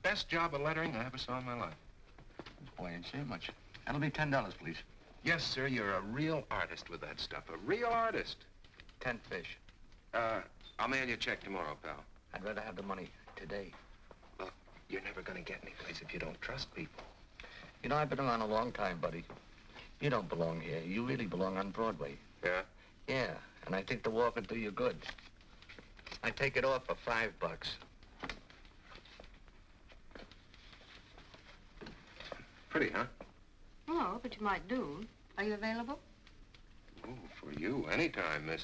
Best job of lettering I ever saw in my life. Boy, I ain't saying much. That'll be $10, please. Yes, sir, you're a real artist with that stuff. A real artist. 10 fish. I'll mail you a check tomorrow, pal. I'd rather have the money today. Look, you're never gonna get any place if you don't trust people. You know, I've been around a long time, buddy. You don't belong here. You really belong on Broadway. Yeah? Yeah, and I think the walk will do you good. I take it off for $5. Pretty, huh? No, but you might do. Are you available? Oh, for you, anytime, Miss,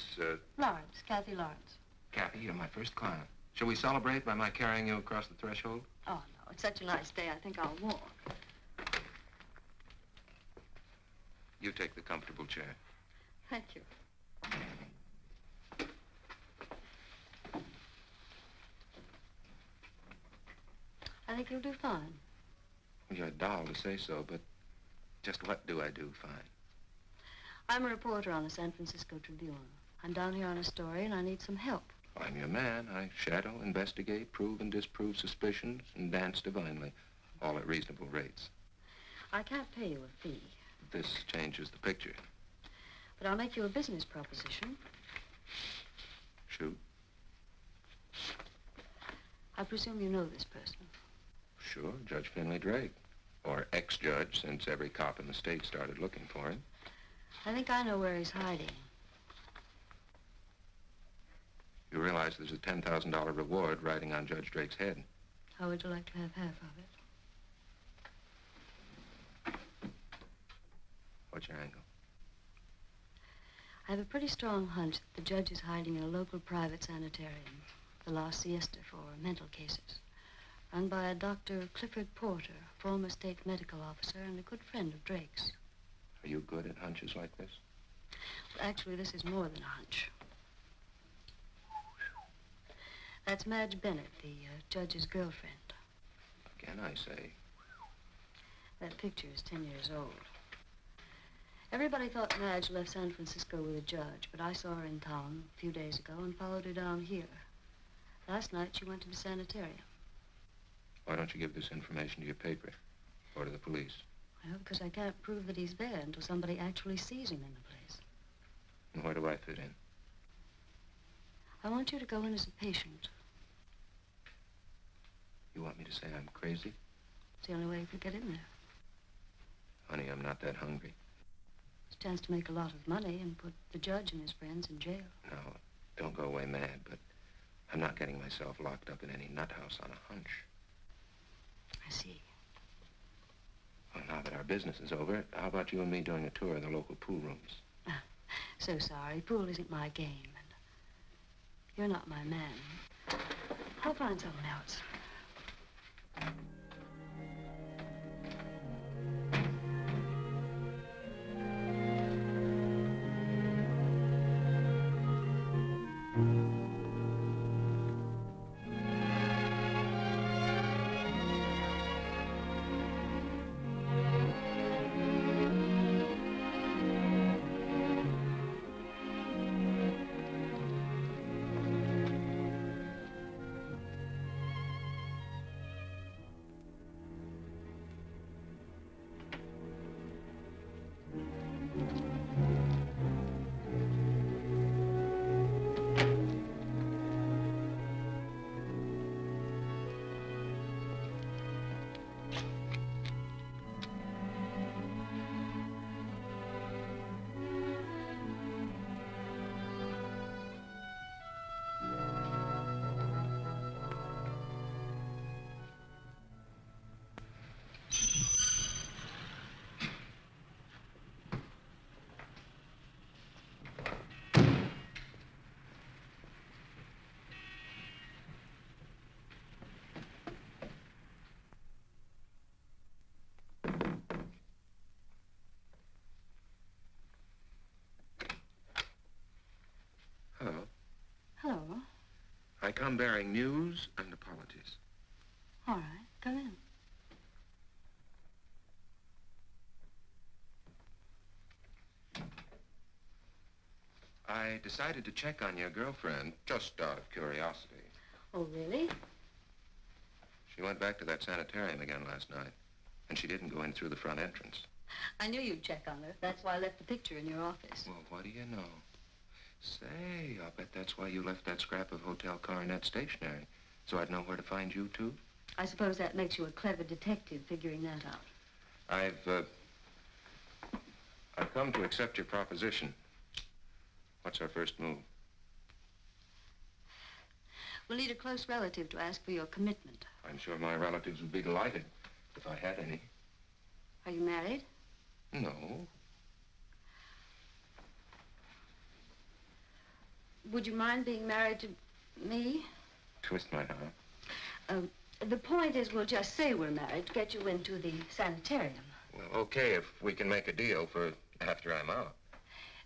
Lawrence, Kathy Lawrence. Kathy, you're my first client. Shall we celebrate by my carrying you across the threshold? Oh, no, it's such a nice day, I think I'll walk. You take the comfortable chair. Thank you. I think you'll do fine. Well, you're a doll to say so, but just what do I do fine? I'm a reporter on the San Francisco Tribune. I'm down here on a story, and I need some help. I'm your man. I shadow, investigate, prove and disprove suspicions, and dance divinely, all at reasonable rates. I can't pay you a fee. This changes the picture. But I'll make you a business proposition. Shoot. I presume you know this person. Sure, Judge Finley Drake. Or ex-judge, since every cop in the state started looking for him. I think I know where he's hiding. You realize there's a $10,000 reward riding on Judge Drake's head. How would you like to have half of it? What's your angle? I have a pretty strong hunch that the judge is hiding in a local private sanitarium, the La Siesta, for mental cases, run by a Dr. Clifford Porter, former state medical officer and a good friend of Drake's. Are you good at hunches like this? Well, actually, this is more than a hunch. That's Madge Bennett, the judge's girlfriend. Again, I say. That picture is 10 years old. Everybody thought Madge left San Francisco with a judge, but I saw her in town a few days ago and followed her down here. Last night, she went to the sanitarium. Why don't you give this information to your paper or to the police? Well, because I can't prove that he's there until somebody actually sees him in the place. And where do I fit in? I want you to go in as a patient. You want me to say I'm crazy? It's the only way you could get in there. Honey, I'm not that hungry. It's a chance to make a lot of money and put the judge and his friends in jail. No, don't go away mad, but I'm not getting myself locked up in any nut house on a hunch. I see. Well, now that our business is over, how about you and me doing a tour of the local pool rooms? So sorry. Pool isn't my game, and you're not my man. I'll find someone else. Hello. Hello. I come bearing news and apologies. All right, come in. I decided to check on your girlfriend just out of curiosity. Oh, really? She went back to that sanitarium again last night, and she didn't go in through the front entrance. I knew you'd check on her. That's why I left the picture in your office. Well, what do you know? Say, I'll bet that's why you left that scrap of Hotel Coronet stationery, so I'd know where to find you, too. I suppose that makes you a clever detective figuring that out. I've come to accept your proposition. What's our first move? We'll need a close relative to ask for your commitment. I'm sure my relatives would be delighted if I had any. Are you married? No. Would you mind being married to me? Twist my arm. The point is we'll just say we're married to get you into the sanitarium. Well, okay, if we can make a deal for after I'm out.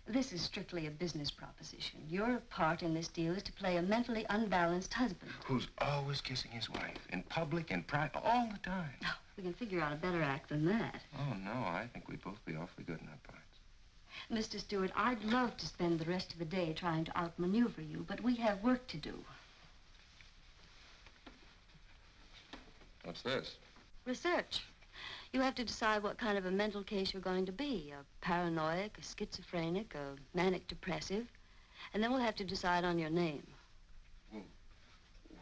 This is strictly a business proposition. Your part in this deal is to play a mentally unbalanced husband. Who's always kissing his wife, in public, in private, all the time. Oh, we can figure out a better act than that. Oh, no, I think we'd both be awfully good in our parts. Mr. Stewart, I'd love to spend the rest of the day trying to outmaneuver you, but we have work to do. What's this? Research. You have to decide what kind of a mental case you're going to be. A paranoic, a schizophrenic, a manic depressive. And then we'll have to decide on your name. Well,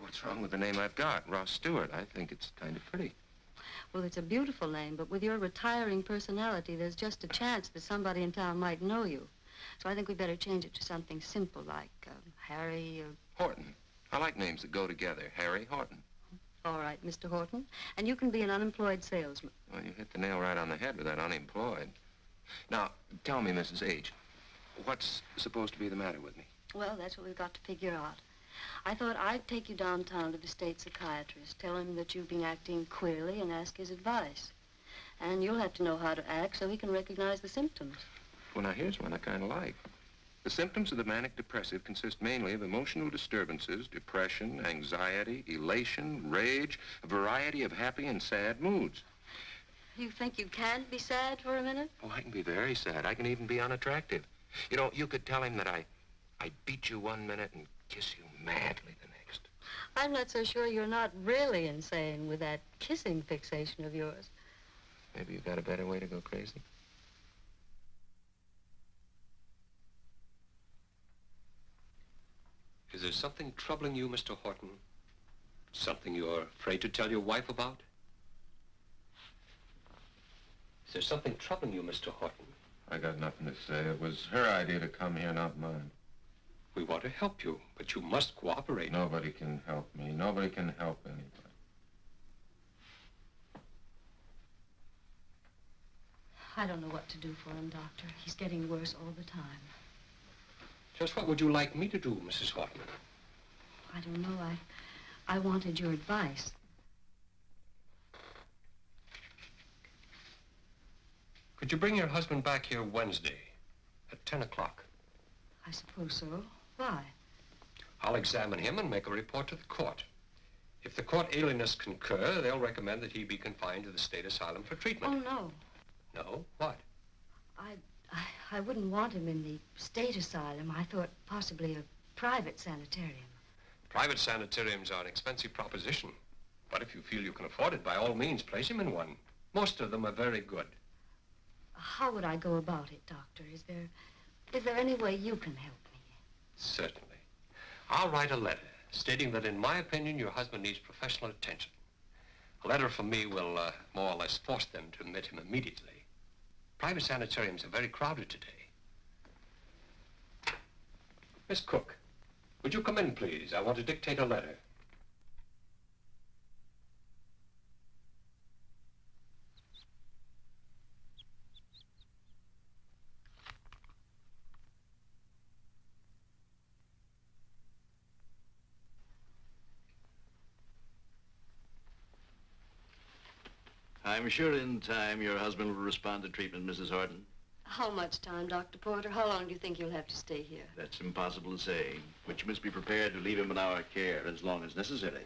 what's wrong with the name I've got? Ross Stewart. I think it's kind of pretty. Well, it's a beautiful name, but with your retiring personality, there's just a chance that somebody in town might know you. So I think we better change it to something simple like Harry or... Horton. I like names that go together. Harry Horton. All right, Mr. Horton. And you can be an unemployed salesman. Well, you hit the nail right on the head with that unemployed. Now, tell me, Mrs. H, what's supposed to be the matter with me? Well, that's what we've got to figure out. I thought I'd take you downtown to the state psychiatrist, tell him that you've been acting queerly and ask his advice. And you'll have to know how to act so he can recognize the symptoms. Well, now, here's one I kind of like. The symptoms of the manic depressive consist mainly of emotional disturbances, depression, anxiety, elation, rage, a variety of happy and sad moods. You think you can't be sad for a minute? Oh, I can be very sad. I can even be unattractive. You know, you could tell him that I beat you one minute and kiss you madly the next. I'm not so sure you're not really insane with that kissing fixation of yours. Maybe you've got a better way to go crazy. Is there something troubling you, Mr. Horton? Something you're afraid to tell your wife about? Is there something troubling you, Mr. Horton? I got nothing to say. It was her idea to come here, not mine. We want to help you, but you must cooperate. Nobody can help me. Nobody can help anybody. I don't know what to do for him, Doctor. He's getting worse all the time. Just what would you like me to do, Mrs. Horton? I don't know. I wanted your advice. Could you bring your husband back here Wednesday at 10 o'clock? I suppose so. Why? I'll examine him and make a report to the court. If the court alienists concur, they'll recommend that he be confined to the state asylum for treatment. Oh, no. No? What? I wouldn't want him in the state asylum. I thought possibly a private sanitarium. Private sanitariums are an expensive proposition. But if you feel you can afford it, by all means, place him in one. Most of them are very good. How would I go about it, Doctor? Is there any way you can help me? Certainly. I'll write a letter stating that, in my opinion, your husband needs professional attention. A letter from me will more or less force them to admit him immediately. Private sanitariums are very crowded today. Miss Cook, would you come in, please? I want to dictate a letter. I'm sure in time your husband will respond to treatment, Mrs. Horton. How much time, Dr. Porter? How long do you think you'll have to stay here? That's impossible to say, but you must be prepared to leave him in our care as long as necessary.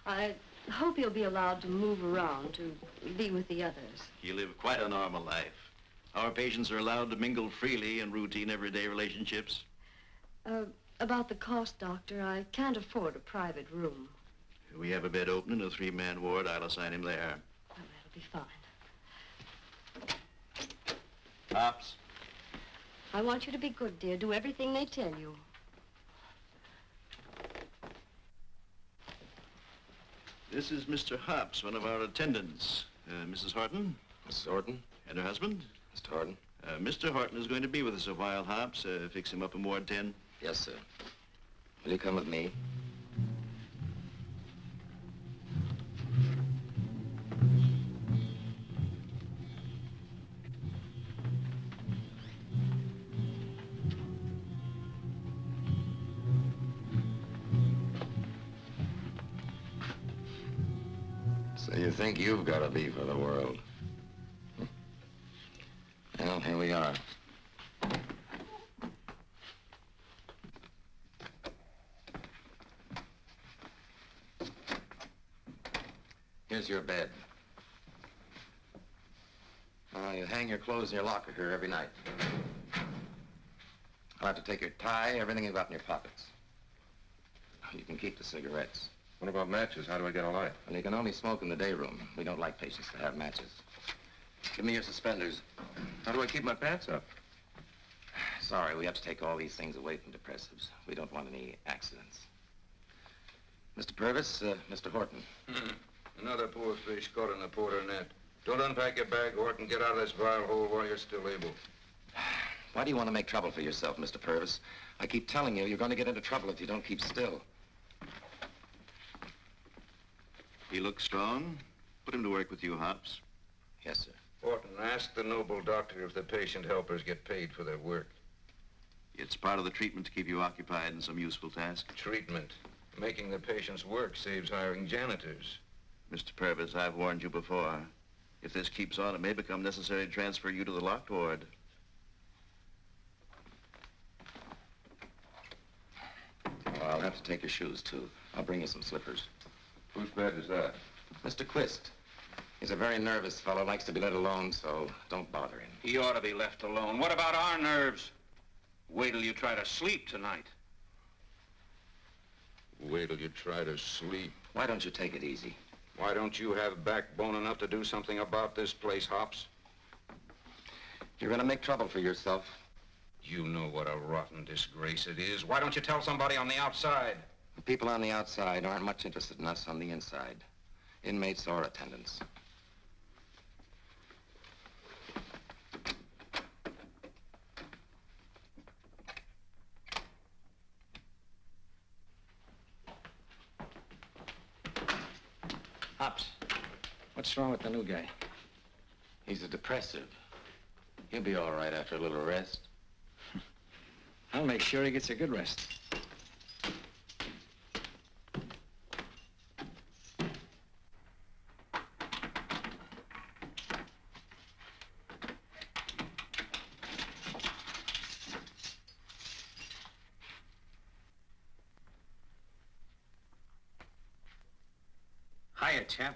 I hope you'll be allowed to move around, to be with the others. He'll live quite a normal life. Our patients are allowed to mingle freely in routine everyday relationships. About the cost, Doctor, I can't afford a private room. We have a bed open in a 3-man ward. I'll assign him there. Oh, that'll be fine. Hops. I want you to be good, dear. Do everything they tell you. This is Mr. Hops, one of our attendants. Mrs. Horton. Mrs. Horton? And her husband. Mr. Horton? Mr. Horton is going to be with us a while, Hops. Fix him up in Ward 10. Yes, sir. Will you come with me? So you think you've got to be for the world? Well, here we are. Here's your bed. You hang your clothes in your locker here every night. I'll have to take your tie, everything you've got in your pockets. You can keep the cigarettes. What about matches? How do I get a light? Well, you can only smoke in the day room. We don't like patients to have matches. Give me your suspenders. How do I keep my pants up? Sorry, we have to take all these things away from depressives. We don't want any accidents. Mr. Purvis, Mr. Horton. Another poor fish caught in the porter net. Don't unpack your bag, Horton. Get out of this vile hole while you're still able. Why do you want to make trouble for yourself, Mr. Purvis? I keep telling you, you're going to get into trouble if you don't keep still. He looks strong. Put him to work with you, Hops. Yes, sir. Horton, ask the noble doctor if the patient helpers get paid for their work. It's part of the treatment to keep you occupied in some useful task. Treatment. Making the patient's work saves hiring janitors. Mr. Purvis, I've warned you before. If this keeps on, it may become necessary to transfer you to the locked ward. Well, I'll have to take your shoes, too. I'll bring you some slippers. Whose bed is that? Mr. Quist. He's a very nervous fellow, likes to be let alone, so don't bother him. He ought to be left alone. What about our nerves? Wait till you try to sleep tonight. Wait till you try to sleep. Why don't you take it easy? Why don't you have backbone enough to do something about this place, Hops? You're going to make trouble for yourself. You know what a rotten disgrace it is. Why don't you tell somebody on the outside? The people on the outside aren't much interested in us on the inside. Inmates or attendants. Hops, what's wrong with the new guy? He's a depressive. He'll be all right after a little rest. I'll make sure he gets a good rest. Hiya, champ.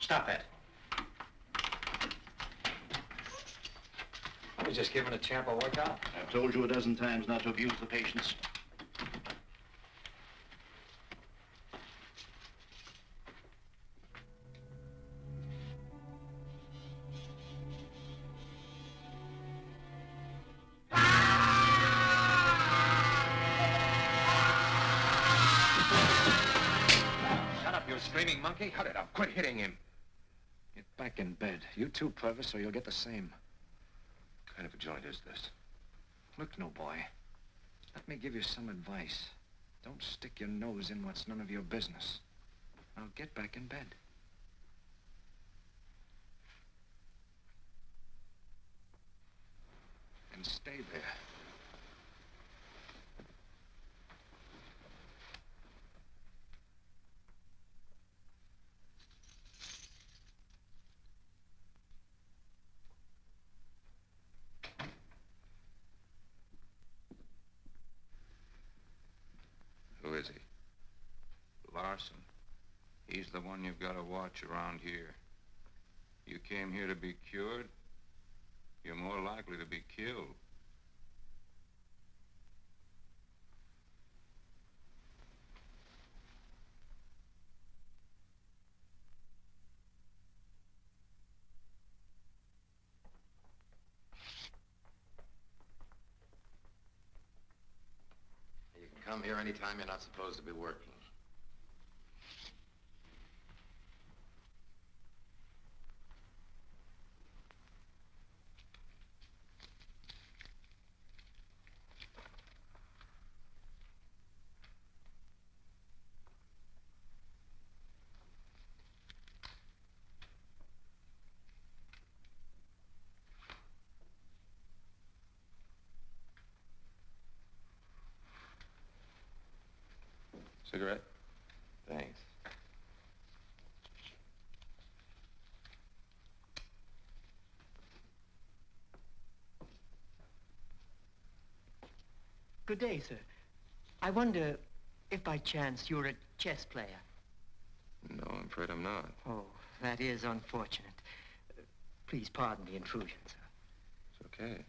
Stop that. You just giving a champ a workout? I've told you a dozen times not to abuse the patients. Shut up, you screaming monkey. Cut it up. Quit hitting him. Get back in bed. You too, Purvis, or you'll get the same. What kind of a joint is this? Look, no boy. Let me give you some advice. Don't stick your nose in what's none of your business. Now get back in bed. And stay there. Who is he? Larson. He's the one you've got to watch around here. You came here to be cured, you're more likely to be killed. You can come here anytime you're not supposed to be working. Cigarette? Thanks. Good day, sir. I wonder if by chance you're a chess player. No, I'm afraid I'm not. Oh, that is unfortunate. Please pardon the intrusion, sir. It's okay.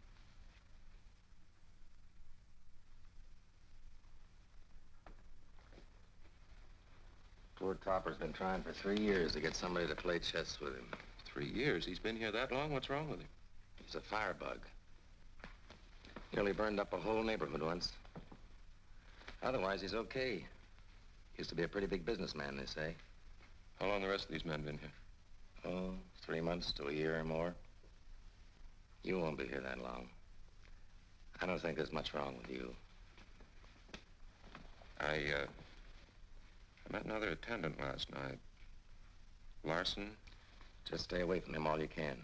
Poor Topper's been trying for 3 years to get somebody to play chess with him. 3 years? He's been here that long? What's wrong with him? He's a firebug. Nearly burned up a whole neighborhood once. Otherwise, he's okay. Used to be a pretty big businessman, they say. How long the rest of these men been here? Oh, 3 months to a year or more. You won't be here that long. I don't think there's much wrong with you. I met another attendant last night. Larson. Just stay away from him all you can.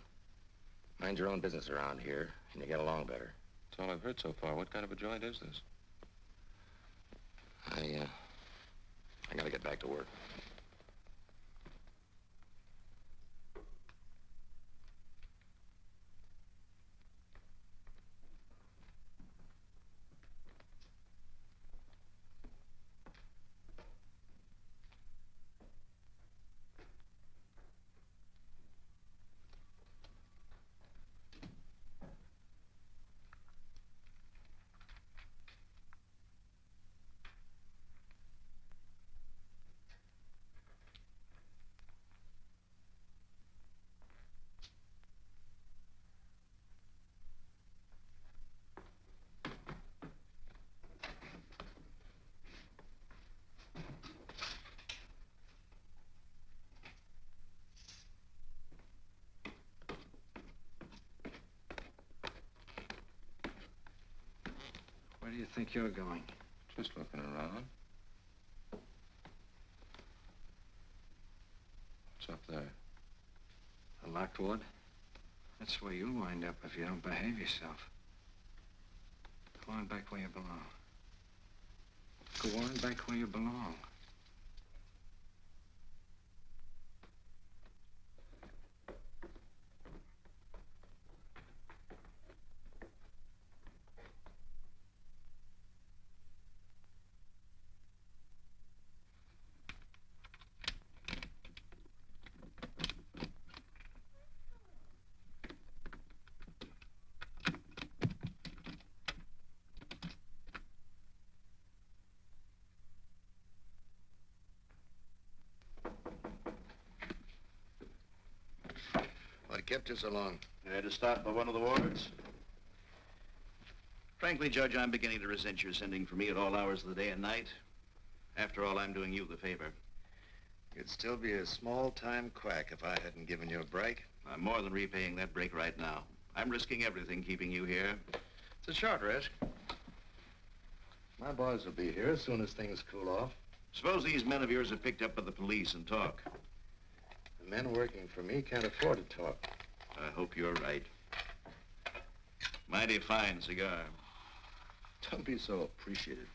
Mind your own business around here, and you get along better. That's all I've heard so far. What kind of a joint is this? I gotta get back to work. Where do you think you're going? Just looking around. What's up there? A locked ward? That's where you'll wind up if you don't behave yourself. Go on back where you belong. Go on back where you belong. What kept you so long? You had to stop by one of the wards? Frankly, Judge, I'm beginning to resent your sending for me at all hours of the day and night. After all, I'm doing you the favor. You'd still be a small-time quack if I hadn't given you a break. I'm more than repaying that break right now. I'm risking everything keeping you here. It's a short risk. My boys will be here as soon as things cool off. Suppose these men of yours are picked up by the police and talk. The men working for me can't afford to talk. I hope you're right. Mighty fine cigar. Don't be so appreciative.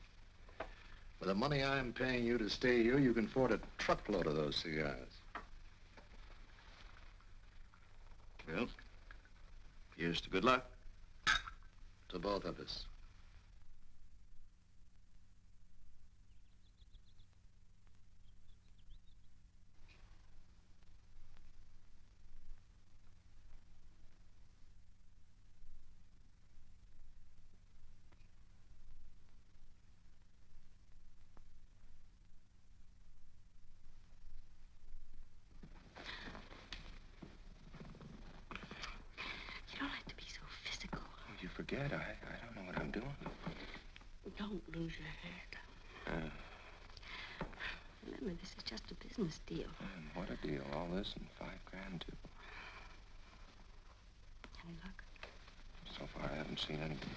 For the money I'm paying you to stay here, you can afford a truckload of those cigars. Well, here's to good luck. To both of us. Forget, I don't know what I'm doing. Don't lose your head. Remember, this is just a business deal. And what a deal. All this and $5 grand, too. Any luck? So far, I haven't seen anything.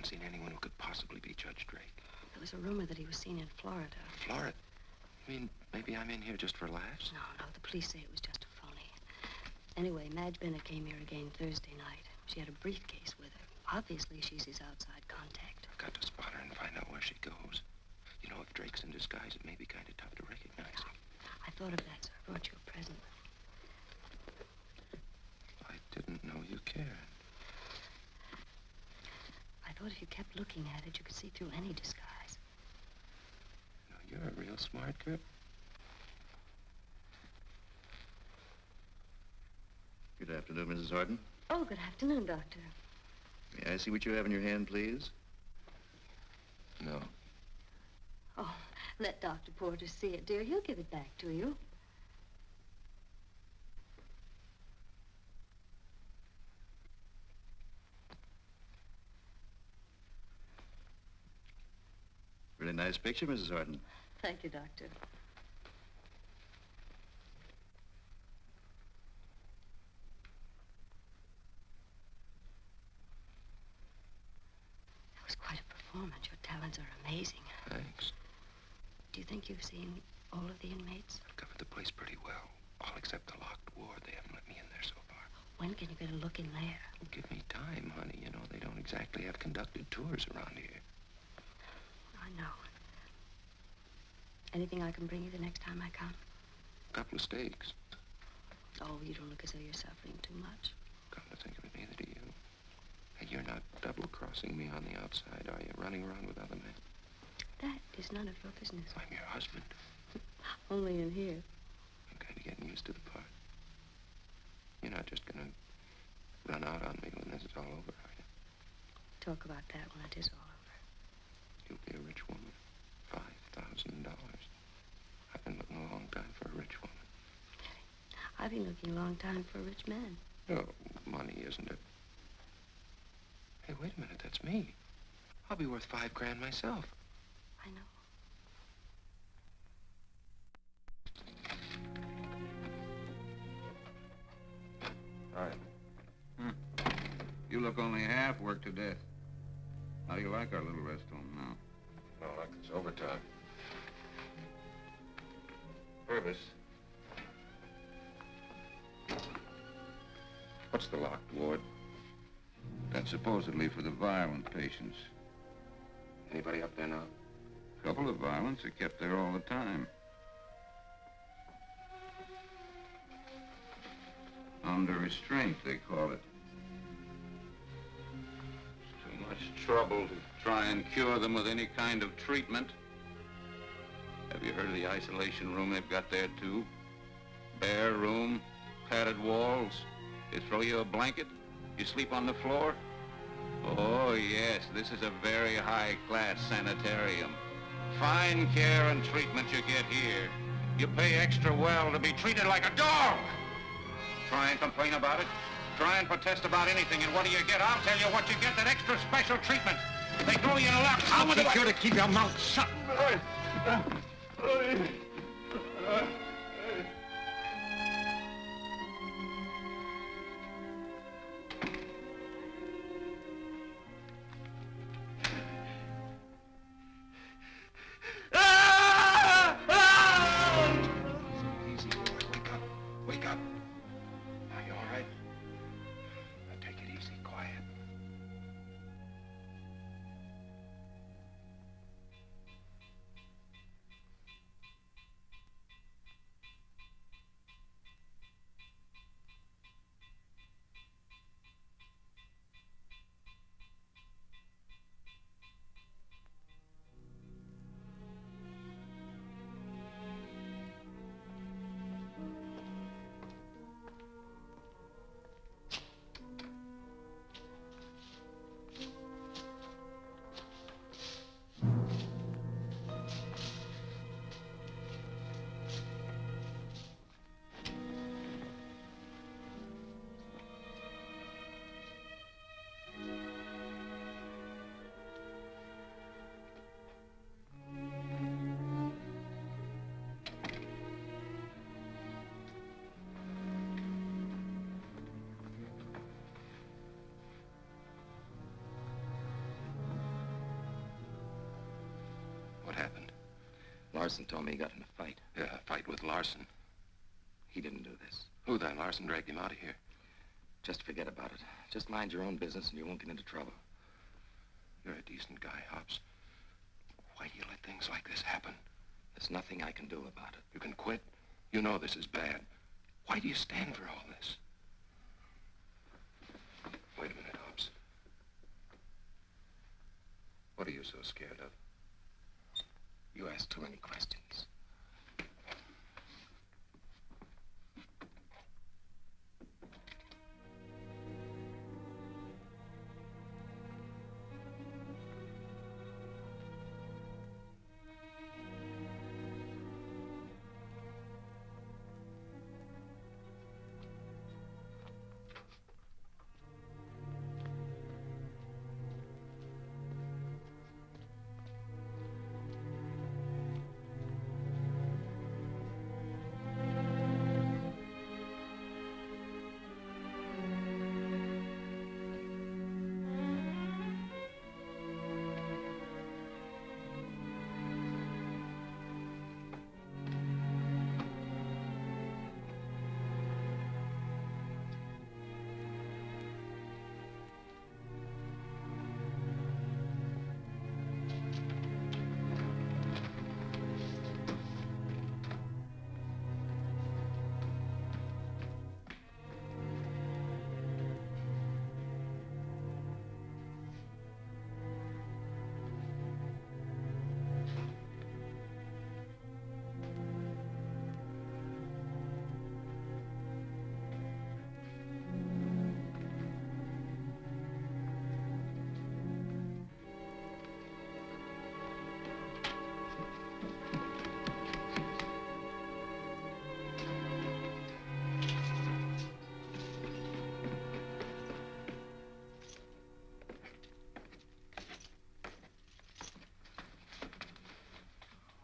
Seen anyone who could possibly be Judge Drake. There was a rumor that he was seen in Florida. Florida? You mean maybe I'm in here just for laughs? No, the police say it was just a phony. Anyway, Madge Bennett came here again Thursday night. She had a briefcase with her. Obviously, she's his outside contact. I've got to spot her and find out where she goes. You know, if Drake's in disguise, it may be kind of tough to recognize him. I thought of that, so I brought you a present. I didn't know you cared. I thought if you kept looking at it, you could see through any disguise. No, you're a real smart girl. Good afternoon, Mrs. Horton. Oh, good afternoon, Doctor. May I see what you have in your hand, please? No. Oh, let Dr. Porter see it, dear. He'll give it back to you. Really nice picture, Mrs. Horton. Thank you, Doctor. That was quite a performance. Your talents are amazing. Thanks. Do you think you've seen all of the inmates? I've covered the place pretty well. All except the locked ward. They haven't let me in there so far. When can you get a look in there? Well, give me time, honey. You know, they don't exactly have conducted tours around here. I know. Anything I can bring you the next time I come? A couple of steaks. Oh, you don't look as though you're suffering too much. Come to think of it, neither do you. And you're not double-crossing me on the outside, are you? Running around with other men? That is none of your business. I'm your husband. Only in here. I'm kind of getting used to the part. You're not just gonna run out on me when this is all over, are you? Talk about that when it is all over. You'll be a rich woman. $5,000. I've been looking a long time for a rich woman. I've been looking a long time for a rich man. No, money isn't it? Hey, wait a minute, that's me. I'll be worth $5 grand myself. I know. All right. You look only half worked to death. How do you like our little rest home now? Well, like it's overtime. Purvis. What's the locked ward? That's supposedly for the violent patients. Anybody up there now? A couple of violents are kept there all the time. Under restraint, they call it. It's too much trouble to try and cure them with any kind of treatment. Have you heard of the isolation room they've got there, too? Bare room, padded walls. They throw you a blanket, you sleep on the floor. Oh, yes, this is a very high-class sanitarium. Fine care and treatment you get here. You pay extra well to be treated like a dog. Try and complain about it. Try and protest about anything, and what do you get? I'll tell you what you get, that extra special treatment. They throw you in a lock. I'll teach you to keep your mouth shut. What happened? Larson told me he got in a fight. Yeah, a fight with Larson. He didn't do this. Who then? Larson dragged him out of here. Just forget about it. Just mind your own business and you won't get into trouble. You're a decent guy, Hobbs. Why do you let things like this happen? There's nothing I can do about it. You can quit? You know this is bad. Why do you stand for all this? Wait a minute, Hobbs. What are you so scared of? You ask too many questions.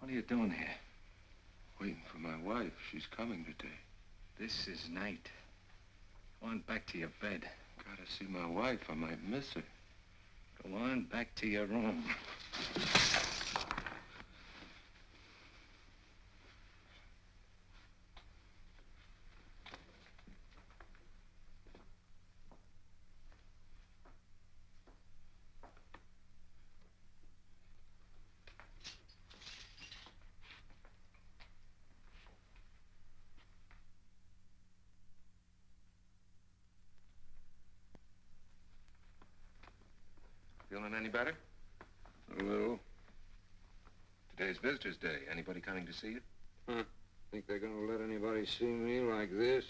What are you doing here? Waiting for my wife. She's coming today. This is night. Go on back to your bed. Gotta see my wife. I might miss her. Go on back to your room. Feeling any better? A little. Today's Visitor's Day. Anybody coming to see you? Huh. Think they're gonna let anybody see me like this?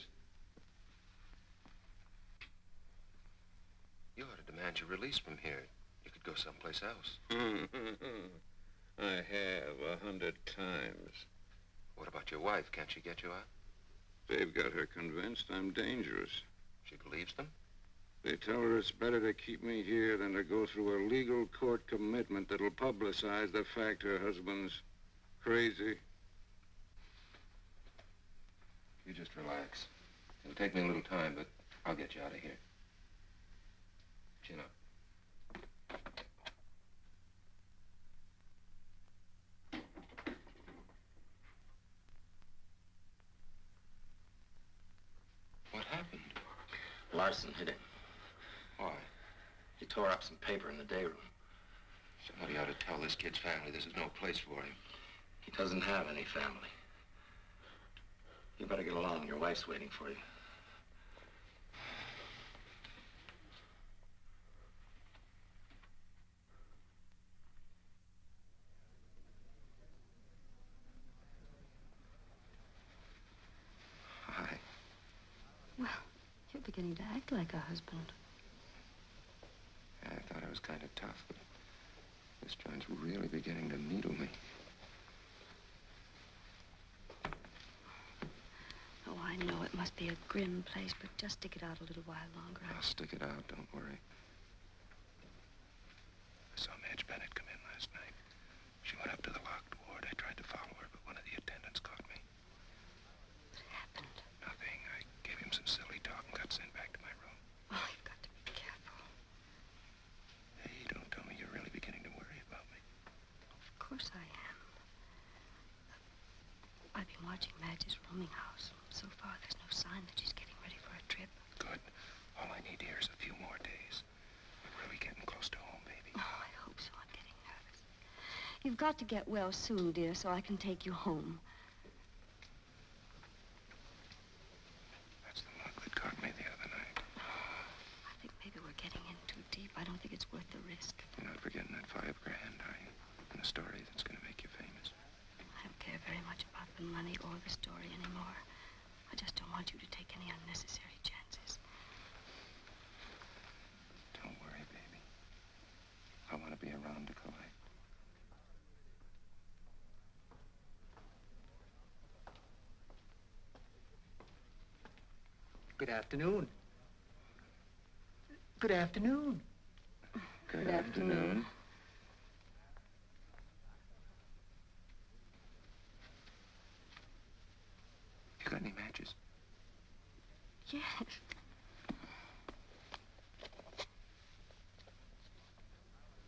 You ought to demand your release from here. You could go someplace else. I have 100 times. What about your wife? Can't she get you out? They've got her convinced I'm dangerous. She believes them? They tell her it's better to keep me here than to go through a legal court commitment that'll publicize the fact her husband's crazy. You just relax. It'll take me a little time, but I'll get you out of here. Chin up. What happened? Larson hit him. Why? He tore up some paper in the day room. Somebody ought to tell this kid's family this is no place for him. He doesn't have any family. You better get along. Your wife's waiting for you. Hi. Well, you're beginning to act like a husband. I thought I was kind of tough, but this joint's really beginning to needle me. Oh, I know it must be a grim place, but just stick it out a little while longer. I'll stick it out, don't worry. I saw Madge Bennett come in last night. She went up to the locked ward. I tried to follow her, but one of the attendants caught me. What happened? Nothing. I gave him some silly talk and got sent back to my room. Oh, you've got to be careful. Hey, don't tell me you're really beginning to worry about me. Of course I am. watching Madge's rooming house. So far, there's no sign that she's getting ready for a trip. Good. All I need here is a few more days. We're really getting close to home, baby. Oh, I hope so. I'm getting nervous. You've got to get well soon, dear, so I can take you home. That's the mug that caught me the other night. I think maybe we're getting in too deep. I don't think it's worth the risk. You're not forgetting that $5,000, are you? And the story that's going to make you famous. I don't care very much about the money or the story anymore. I just don't want you to take any unnecessary chances. Don't worry, baby. I want to be around to collect. Good afternoon. Good afternoon. Good afternoon. You got any matches? Yes.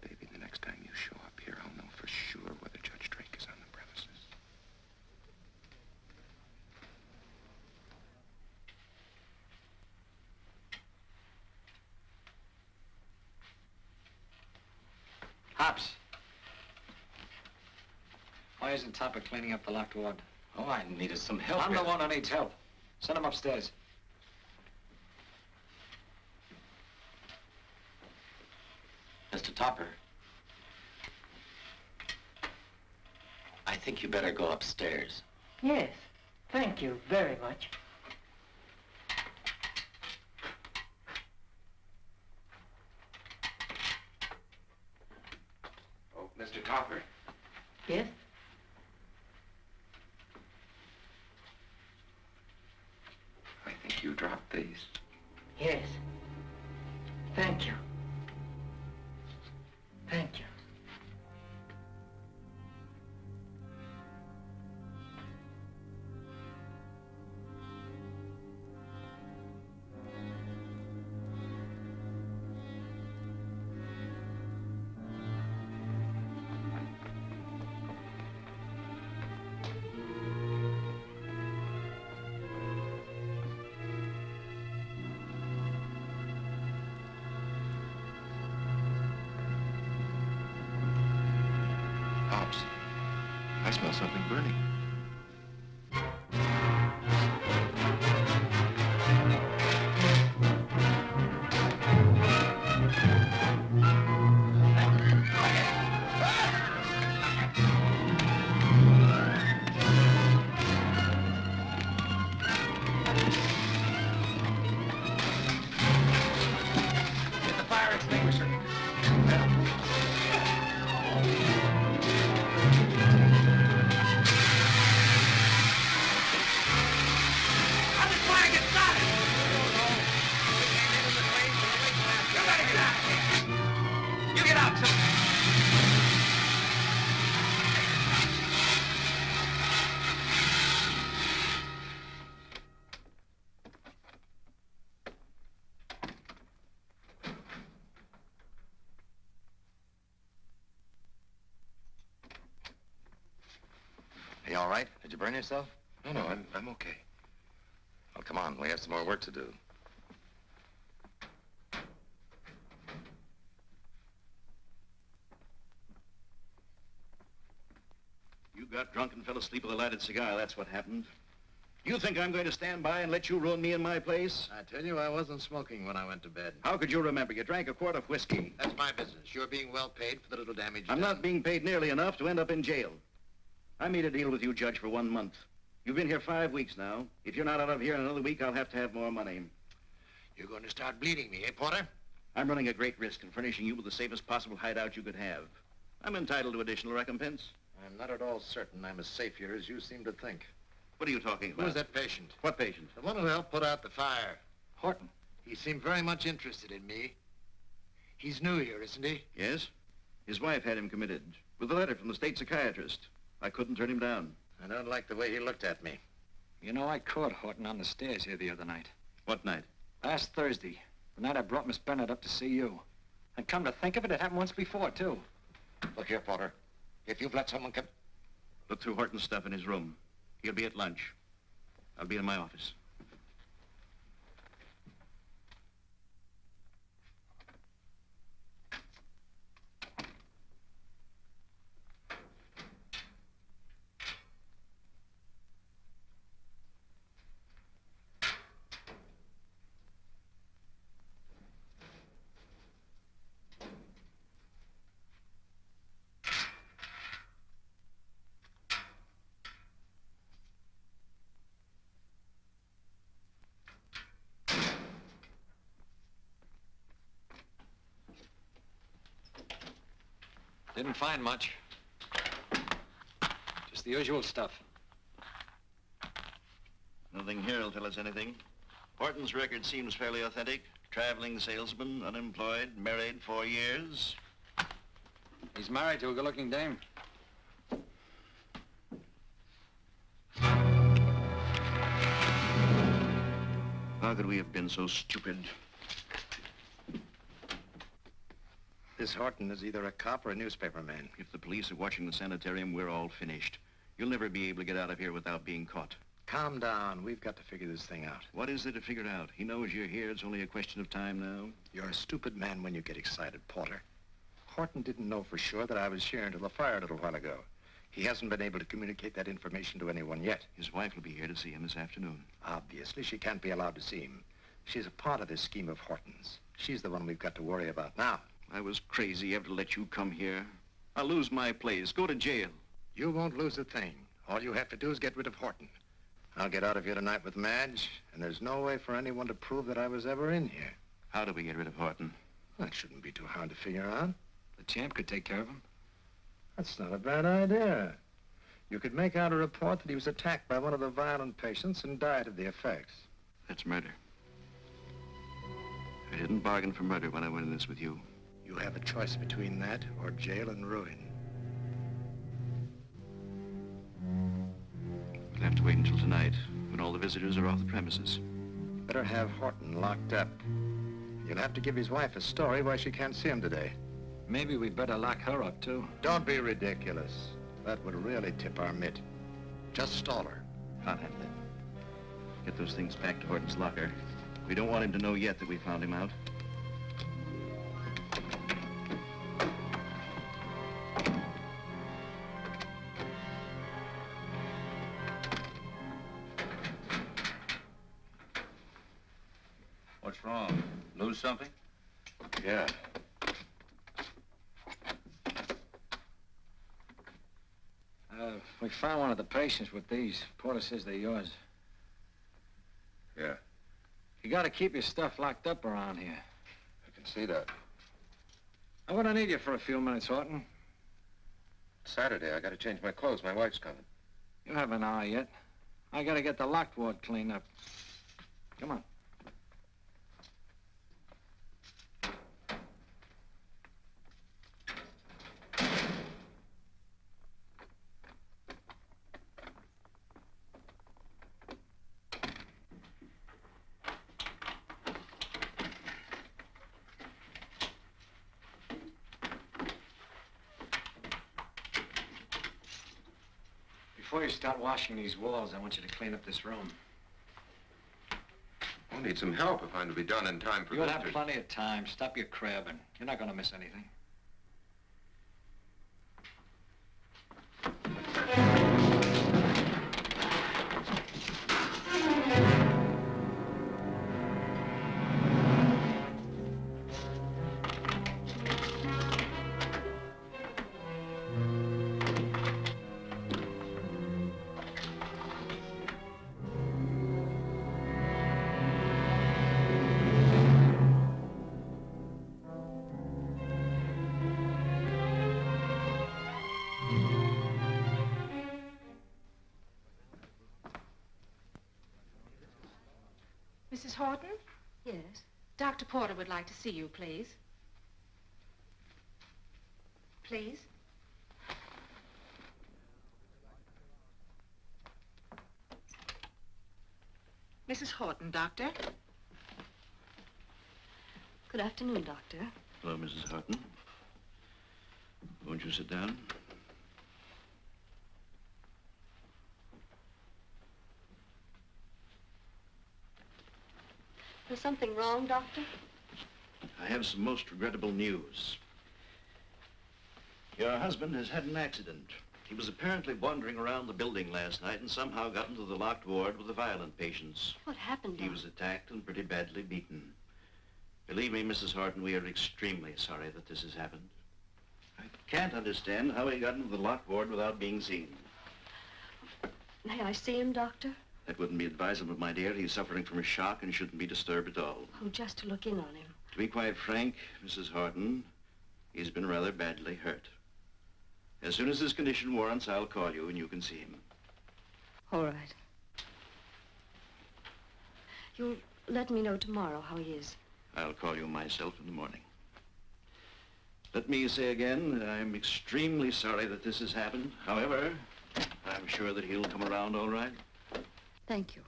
Baby, the next time you show up here, I'll know for sure whether Judge Drake is on the premises. Hops. Why isn't Topper cleaning up the locked ward? Oh, I needed some help. I'm the one who needs help. Send him upstairs. Mr. Topper. I think you better go upstairs. Yes, thank you very much. Oh, Mr. Topper. Yes? I think you dropped these. Yes. Thank you. Thank you. Hops, I smell something burning. Get the fire extinguisher. I'm just trying to get started. You better get out of here. You get out, too. You all right? Did you burn yourself? No, I'm okay. Well, come on. We have some more work to do. You got drunk and fell asleep with a lighted cigar. That's what happened. You think I'm going to stand by and let you ruin me and my place? I tell you, I wasn't smoking when I went to bed. How could you remember? You drank a quart of whiskey. That's my business. You're being well paid for the little damage I'm done. not being paid nearly enough to end up in jail. I made a deal with you, Judge, for 1 month. You've been here 5 weeks now. If you're not out of here in another week, I'll have to have more money. You're going to start bleeding me, eh, Porter? I'm running a great risk in furnishing you with the safest possible hideout you could have. I'm entitled to additional recompense. I'm not at all certain I'm as safe here as you seem to think. What are you talking about? Who was that patient? What patient? The one who helped put out the fire. Horton. He seemed very much interested in me. He's new here, isn't he? Yes. His wife had him committed with a letter from the state psychiatrist. I couldn't turn him down. I don't like the way he looked at me. You know, I caught Horton on the stairs here the other night. What night? Last Thursday. The night I brought Miss Bennett up to see you. And come to think of it, it happened once before, too. Look here, Porter. If you've let someone come... Look through Horton's stuff in his room. He'll be at lunch. I'll be in my office. Didn't find much. Just the usual stuff. Nothing here will tell us anything. Horton's record seems fairly authentic. Traveling salesman, unemployed, married 4 years. He's married to a good-looking dame. How could we have been so stupid? This Horton is either a cop or a newspaperman. If the police are watching the sanitarium, we're all finished. You'll never be able to get out of here without being caught. Calm down. We've got to figure this thing out. What is there to figure out? He knows you're here. It's only a question of time now. You're a stupid man when you get excited, Porter. Horton didn't know for sure that I was here until the fire a little while ago. He hasn't been able to communicate that information to anyone yet. His wife will be here to see him this afternoon. Obviously, she can't be allowed to see him. She's a part of this scheme of Horton's. She's the one we've got to worry about now. I was crazy ever to let you come here. I'll lose my place, go to jail. You won't lose a thing. All you have to do is get rid of Horton. I'll get out of here tonight with Madge, and there's no way for anyone to prove that I was ever in here. How do we get rid of Horton? That shouldn't be too hard to figure out. The champ could take care of him. That's not a bad idea. You could make out a report that he was attacked by one of the violent patients and died of the effects. That's murder. I didn't bargain for murder when I went in this with you. You have a choice between that or jail and ruin. We'll have to wait until tonight, when all the visitors are off the premises. Better have Horton locked up. You'll have to give his wife a story why she can't see him today. Maybe we'd better lock her up, too. Don't be ridiculous. That would really tip our mitt. Just stall her. I'll handle it. Get those things back to Horton's locker. We don't want him to know yet that we found him out. What's wrong? Lose something? Yeah. We found one of the patients with these. Porter says they're yours. Yeah, You gotta keep your stuff locked up around here. I can see that. I'm gonna need you for a few minutes, Horton. Saturday, I gotta change my clothes. My wife's coming. You have an hour yet. I gotta get the locked ward cleaned up. Come on. Before you start washing these walls, I want you to clean up this room. I'll need some help if I'm to be done in time for You'll have visitors. plenty of time. Stop your crabbing. You're not gonna miss anything. Mrs. Horton? Yes? Dr. Porter would like to see you, please. Please? Mrs. Horton, Doctor. Good afternoon, Doctor. Hello, Mrs. Horton. Won't you sit down? Is something wrong, Doctor? I have some most regrettable news. Your husband has had an accident. He was apparently wandering around the building last night and somehow got into the locked ward with the violent patients. What happened, Doc? He was attacked and pretty badly beaten. Believe me, Mrs. Horton, we are extremely sorry that this has happened. I can't understand how he got into the locked ward without being seen. May I see him, Doctor? That wouldn't be advisable, my dear. He's suffering from a shock and shouldn't be disturbed at all. Oh, just to look in on him. To be quite frank, Mrs. Horton, he's been rather badly hurt. As soon as his condition warrants, I'll call you and you can see him. All right. You'll let me know tomorrow how he is. I'll call you myself in the morning. Let me say again that I'm extremely sorry that this has happened. However, I'm sure that he'll come around all right. Thank you.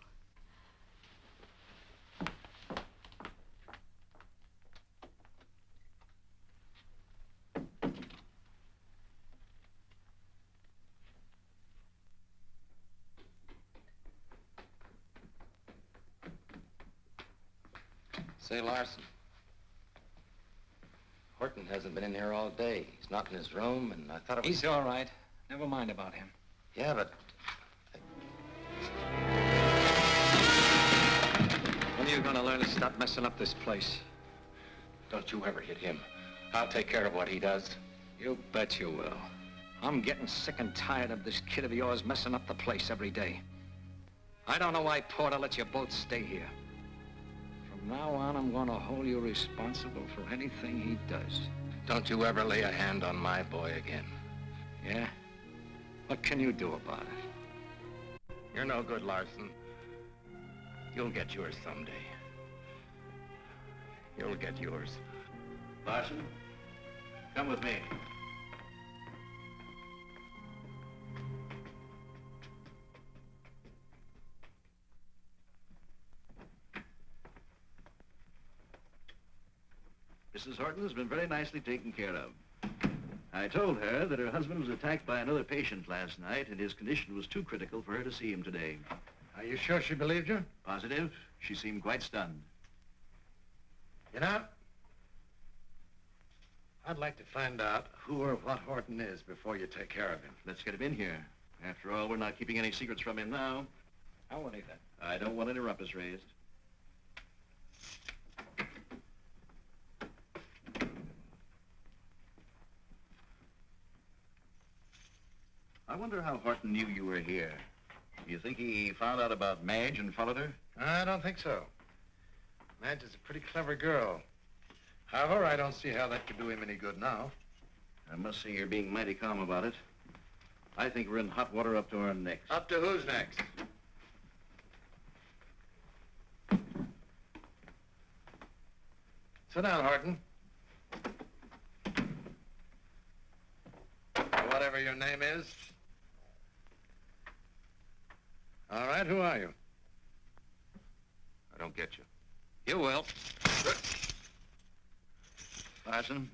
Say, Larson. Horton hasn't been in here all day. He's not in his room, and I thought it was... He's all right. Never mind about him. Yeah, but... When are you going to learn to stop messing up this place? Don't you ever hit him. I'll take care of what he does. You bet you will. I'm getting sick and tired of this kid of yours messing up the place every day. I don't know why Porter lets you both stay here. From now on, I'm going to hold you responsible for anything he does. Don't you ever lay a hand on my boy again. Yeah? What can you do about it? You're no good, Larson. You'll get yours someday. You'll get yours. Larson, come with me. Mrs. Horton has been very nicely taken care of. I told her that her husband was attacked by another patient last night, and his condition was too critical for her to see him today. Are you sure she believed you? Positive. She seemed quite stunned. You know, I'd like to find out who or what Horton is before you take care of him. Let's get him in here. After all, we're not keeping any secrets from him now. I won't either. I don't want any rumpus raised. I wonder how Horton knew you were here. You think he found out about Madge and followed her? I don't think so. Madge is a pretty clever girl. However, I don't see how that could do him any good now. I must say you're being mighty calm about it. I think we're in hot water up to our necks. Up to who's next? Sit down, Horton. Whatever your name is. All right, who are you? I don't get you. You will. Larson?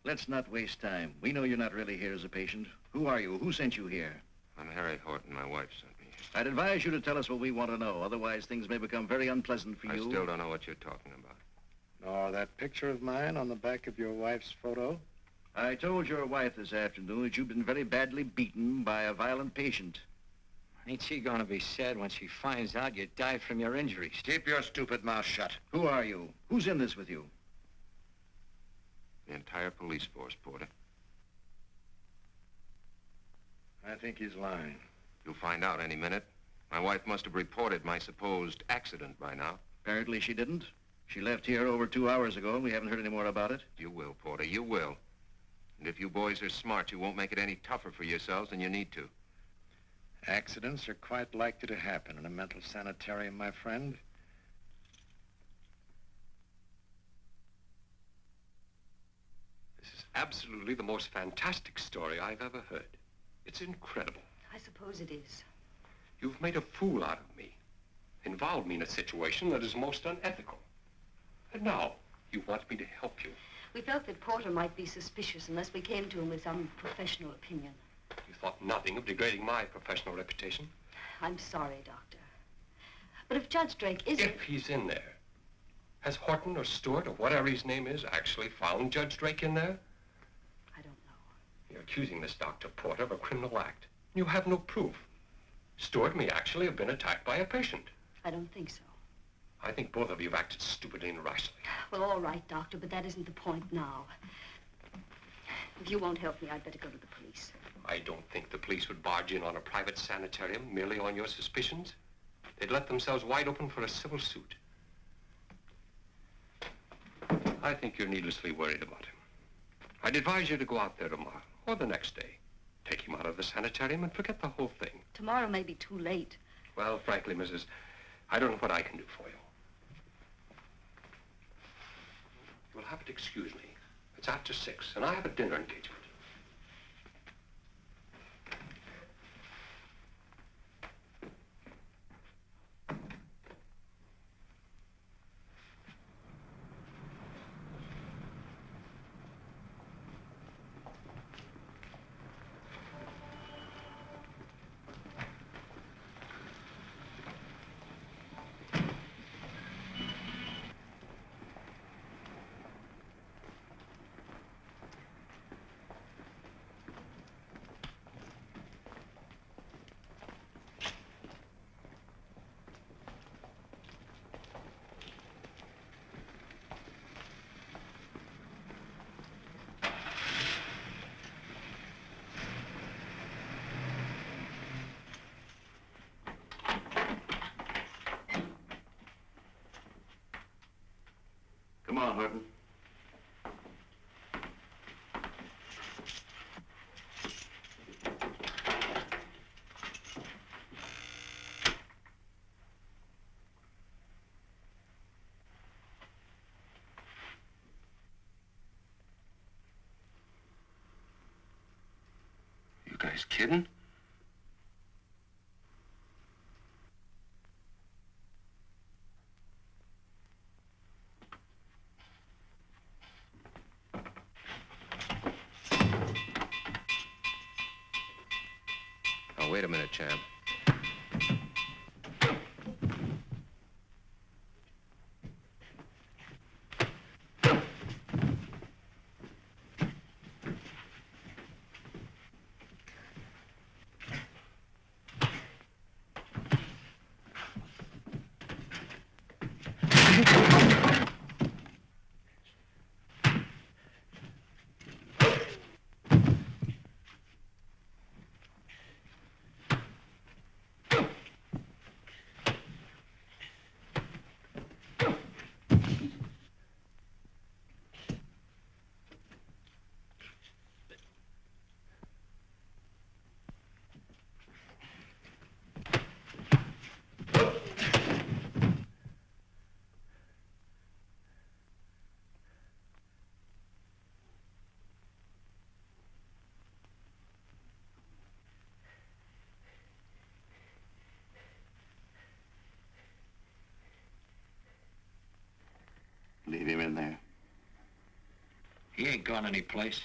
Let's not waste time. We know you're not really here as a patient. Who are you? Who sent you here? I'm Harry Horton. My wife sent me. I'd advise you to tell us what we want to know. Otherwise, things may become very unpleasant for I you. still don't know what you're talking about. Nor that picture of mine on the back of your wife's photo? I told your wife this afternoon that you've been very badly beaten by a violent patient. Ain't she gonna be sad when she finds out you died from your injuries? Keep your stupid mouth shut. Who are you? Who's in this with you? The entire police force, Porter. I think he's lying. You'll find out any minute. My wife must have reported my supposed accident by now. Apparently she didn't. She left here over 2 hours ago, and we haven't heard any more about it. You will, Porter, you will. And if you boys are smart, you won't make it any tougher for yourselves than you need to. Accidents are quite likely to happen in a mental sanitarium, my friend. This is absolutely the most fantastic story I've ever heard. It's incredible. I suppose it is. You've made a fool out of me, involved me in a situation that is most unethical. And now, you want me to help you. We felt that Porter might be suspicious unless we came to him with some professional opinion. You thought nothing of degrading my professional reputation. I'm sorry, Doctor. But if Judge Drake isn't... If he's in there, has Horton or Stewart or whatever his name is actually found Judge Drake in there? I don't know. You're accusing this Dr. Porter of a criminal act. You have no proof. Stewart may actually have been attacked by a patient. I don't think so. I think both of you have acted stupidly and rashly. Well, all right, Doctor, but that isn't the point now. If you won't help me, I'd better go to the police. I don't think the police would barge in on a private sanitarium merely on your suspicions. They'd let themselves wide open for a civil suit. I think you're needlessly worried about him. I'd advise you to go out there tomorrow or the next day. Take him out of the sanitarium and forget the whole thing. Tomorrow may be too late. Well, frankly, Mrs., I don't know what I can do for you. You'll have to excuse me. It's after 6, and I have a dinner engagement. Come on, Horton. You guys kidding? Oh, wait a minute, champ. Leave him in there. He ain't gone any place.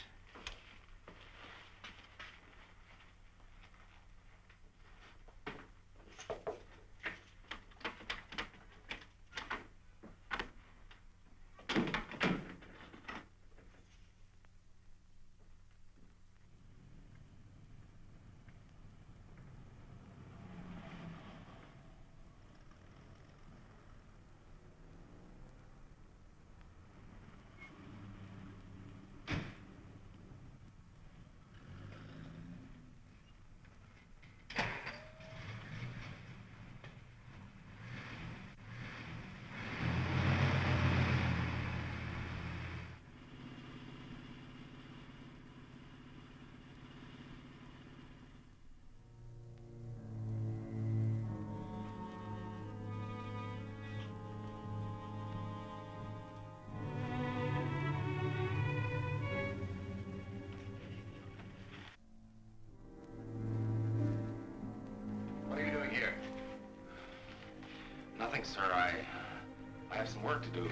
Nothing, sir. I have some work to do.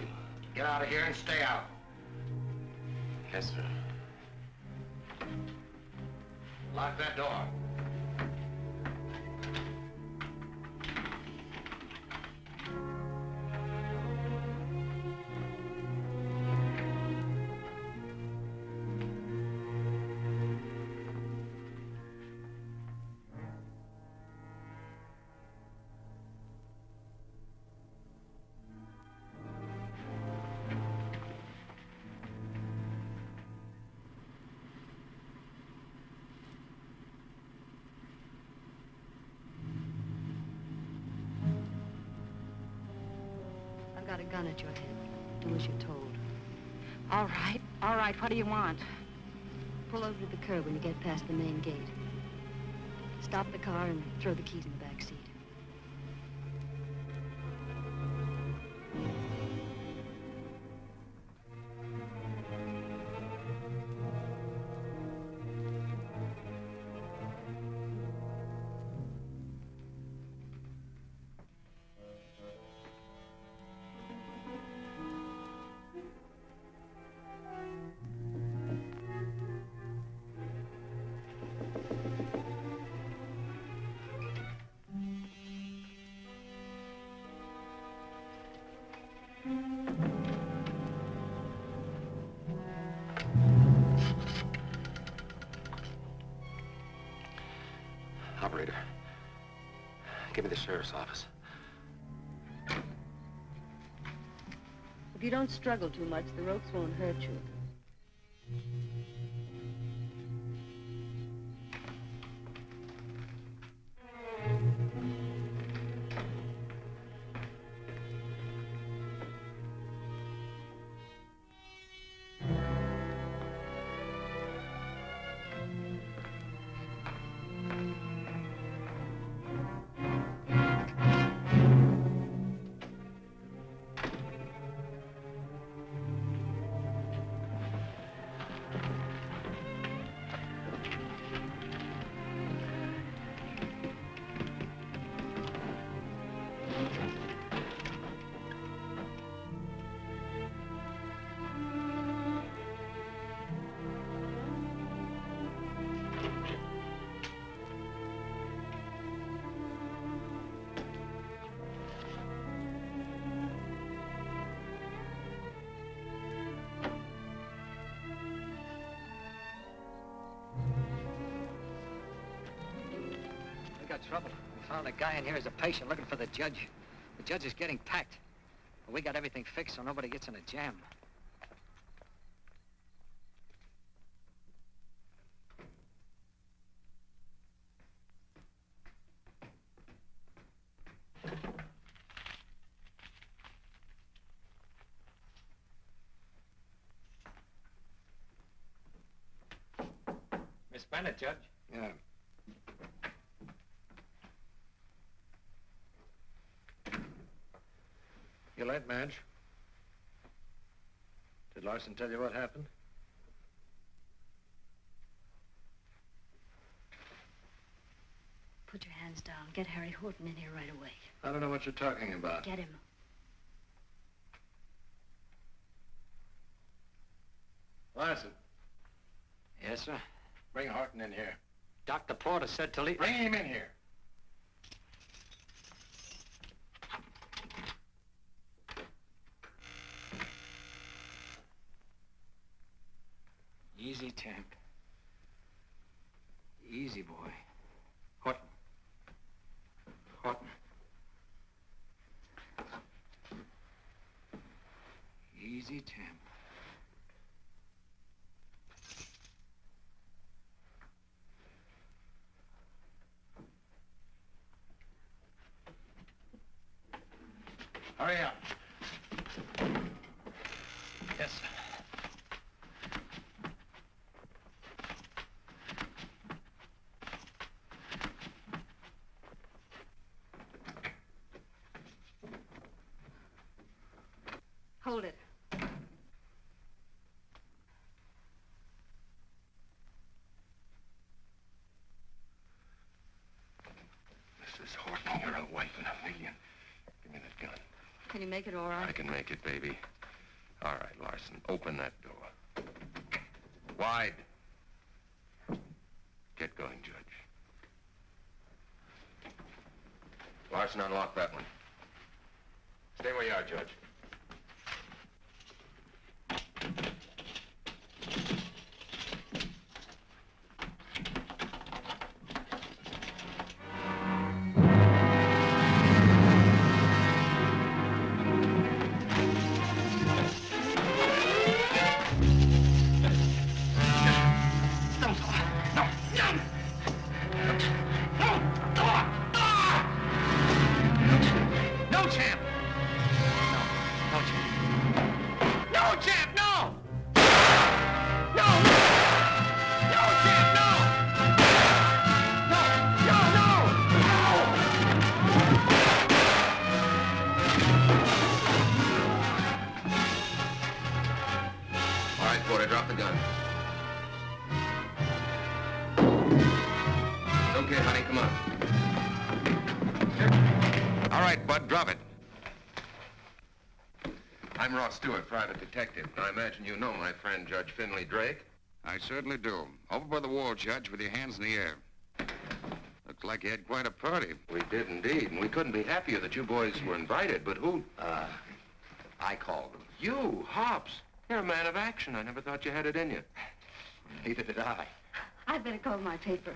Get out of here and stay out. Yes, sir. Lock that door. got a gun at your head. Do as you're told. All right, what do you want? Pull over to the curb when you get past the main gate. Stop the car and throw the keys in the back seat. Operator, give me the sheriff's office. If you don't struggle too much, the ropes won't hurt you. Trouble. We found a guy in here as a patient looking for the judge. The judge is getting packed. But we got everything fixed so nobody gets in a jam. Miss Bennett, Judge. Yeah. You late, Madge? Did Larson tell you what happened? Put your hands down. Get Harry Horton in here right away. I don't know what you're talking about. Get him. Larson. Yes, sir? Bring Horton in here. Dr. Porter said to leave. Bring him in here. Easy, Temp. Easy, boy. Horton. Horton. Easy, Temp. Hurry up. Yes, sir. Hold it. Mrs. Horton, you're a wife in a million. Give me that gun. Can you make it all right? I can make it, baby. All right, Larson, open that door. Wide. Get going, Judge. Larson, unlock that one. Stay where you are, Judge. right, Porter, drop the gun. Okay, honey, come on. All right, Bud, drop it. I'm Ross Stewart, private detective. I imagine you know my friend, Judge Finley Drake. I certainly do. Over by the wall, Judge, with your hands in the air. Looks like you had quite a party. We did indeed, and we couldn't be happier that you boys were invited, but who? I called them. You, Hobbs. You're a man of action. I never thought you had it in you. Neither did I. I'd better call my paper.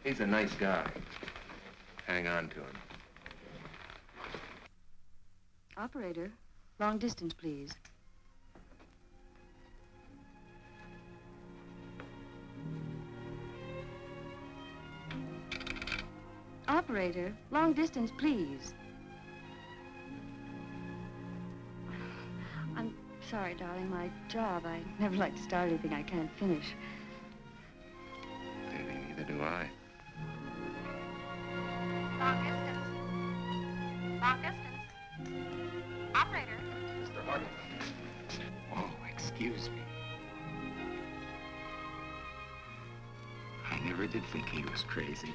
He's a nice guy. Hang on to him. Operator, long distance, please. Operator, long distance, please. I'm sorry, darling. My job. I never like to start anything I can't finish. Neither do I. Long distance. Long distance. Operator. Mr. Hardy. Oh, excuse me. I never did think he was crazy.